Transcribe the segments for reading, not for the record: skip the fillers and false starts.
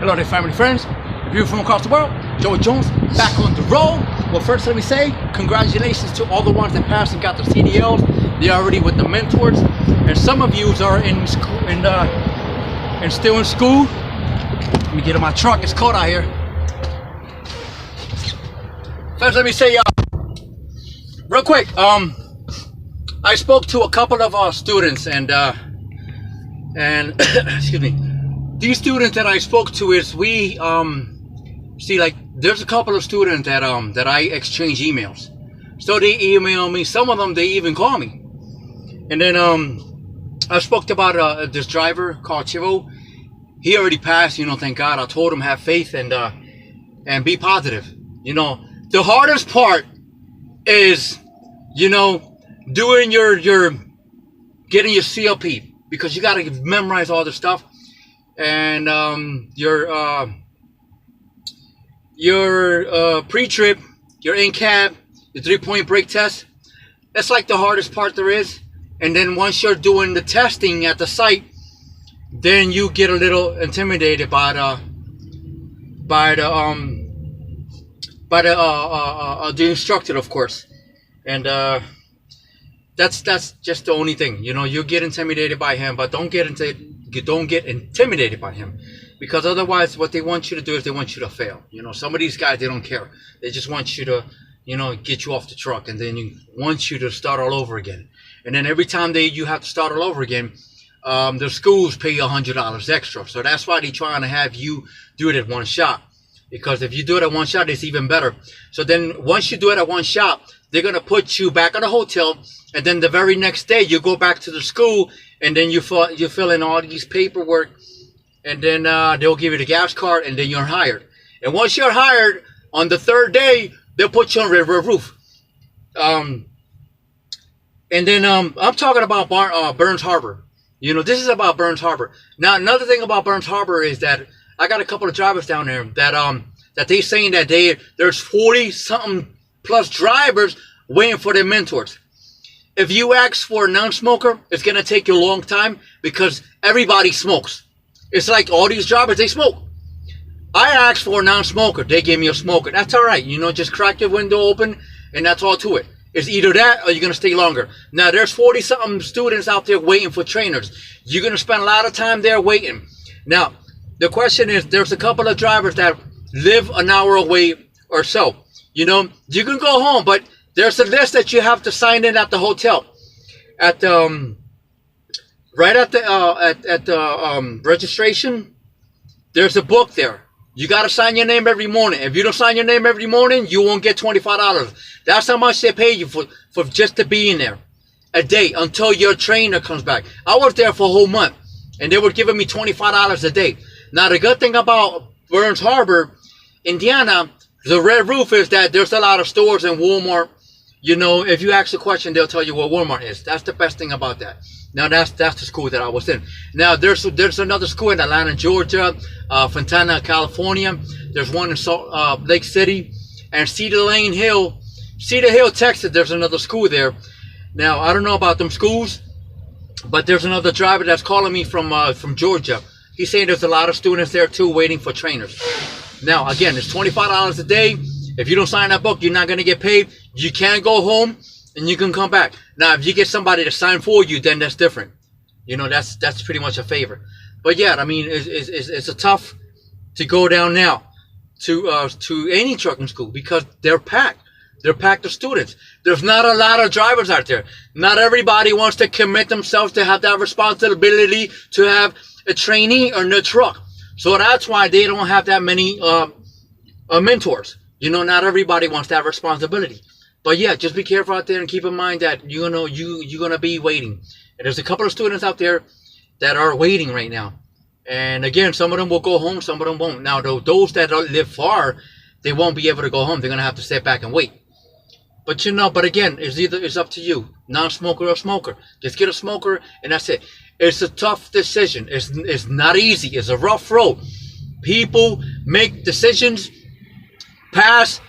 Hello there, family, friends, viewers from across the world. Joey Jones back on the road. Well, first let me say congratulations to all the ones that passed and got their CDLs. They're already with the mentors, and some of you are in school and still in school. Let me get in my truck. It's cold out here. First, let me say, real quick. I spoke to a couple of students, and excuse me. These students that I spoke to is see, like, there's a couple of students that that I exchange emails. So they email me. Some of them they even call me. And then I spoke about this driver called Chivo. He already passed, thank God. I told him have faith and be positive. The hardest part is doing your getting your CLP, because you got to memorize all the stuff. And your pre-trip, your in-cab, your 3-point brake test, that's like the hardest part there is. And then once you're doing the testing at the site, then you get a little intimidated by the instructor, of course. And that's just the only thing. You get intimidated by him, but don't get intimidated by him, because otherwise what they want you to do is they want you to fail. Some of these guys, they don't care. They just want you to get you off the truck, and then want you to start all over again. And then every time you have to start all over again, the schools pay you $100 extra. So that's why they're trying to have you do it at one shot, because if you do it at one shot, it's even better. So then once you do it at one shot, they're going to put you back at a hotel, and then the very next day you go back to the school, and then you fill in all these paperwork, and then they'll give you the gas card, and then you're hired. And once you're hired, on the third day, they'll put you on river roof. And then I'm talking about Burns Harbor. This is about Burns Harbor. Now, another thing about Burns Harbor is that I got a couple of drivers down there that they saying that there's 40-something plus drivers waiting for their mentors. If you ask for a non-smoker, it's going to take you a long time, because everybody smokes. It's like all these drivers, they smoke. I asked for a non-smoker. They gave me a smoker. That's all right. Just crack your window open, and that's all to it. It's either that or you're going to stay longer. Now, there's 40-something students out there waiting for trainers. You're going to spend a lot of time there waiting. Now, the question is, there's a couple of drivers that live an hour away or so. You can go home, but there's a list that you have to sign in at the hotel, at the registration. There's a book there. You got to sign your name every morning. If you don't sign your name every morning, you won't get $25. That's how much they pay you for just to be in there a day until your trainer comes back. I was there for a whole month, and they were giving me $25 a day. Now, the good thing about Burns Harbor, Indiana, the red roof, is that there's a lot of stores and Walmart. If you ask a question, they'll tell you what Walmart is. That's the best thing about that. Now, that's the school that I was in. Now, there's another school in Atlanta, Georgia, Fontana, California. There's one in Lake City, and Cedar Hill, Texas. There's another school there. Now, I don't know about them schools, but there's another driver that's calling me from Georgia. He's saying there's a lot of students there too waiting for trainers. Now, again, it's $25 a day. If you don't sign that book, you're not going to get paid. You can go home and you can come back. Now, if you get somebody to sign for you, then that's different. That's pretty much a favor. But yeah, I mean, it's a tough to go down now to any trucking school, because they're packed. They're packed with students. There's not a lot of drivers out there. Not everybody wants to commit themselves to have that responsibility to have a trainee on their truck. So that's why they don't have that many mentors. Not everybody wants that responsibility. But yeah, just be careful out there, and keep in mind that you're gonna be waiting. And there's a couple of students out there that are waiting right now. And again, some of them will go home, some of them won't. Now, those that live far, they won't be able to go home. They're gonna have to sit back and wait. But but again, it's up to you, non-smoker or smoker. Just get a smoker, and that's it. It's a tough decision. It's not easy. It's a rough road. People make decisions. Pass,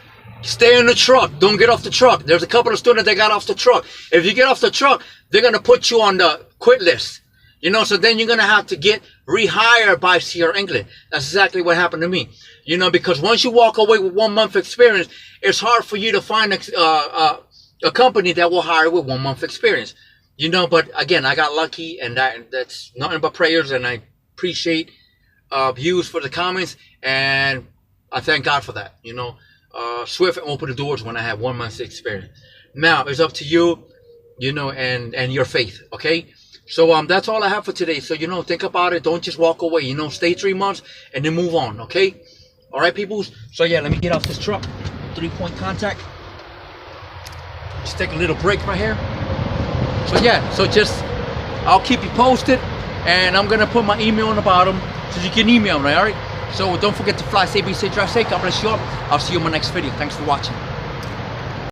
stay in the truck. Don't get off the truck. There's a couple of students that got off the truck. If you get off the truck, they're going to put you on the quit list. You know, so then you're going to have to get rehired by Sierra England. That's exactly what happened to me. You know, because once you walk away with 1 month experience, it's hard for you to find a company that will hire with 1 month experience. You know, but again, I got lucky, and that's nothing but prayers, and I appreciate views for the comments, and I thank God for that. You know, Swift opened the doors when I had 1 month's experience. Now, it's up to you, you know, and your faith, okay? So that's all I have for today. So, you know, think about it. Don't just walk away. You know, stay 3 months and then move on, okay? All right, peoples? So, yeah, let me get off this truck. 3-point contact. Just take a little break right here. So, yeah, so I'll keep you posted. And I'm going to put my email on the bottom so you can email me, all right? So, don't forget to fly safe, be safe, drive safe. God bless you all. I'll see you in my next video. Thanks for watching.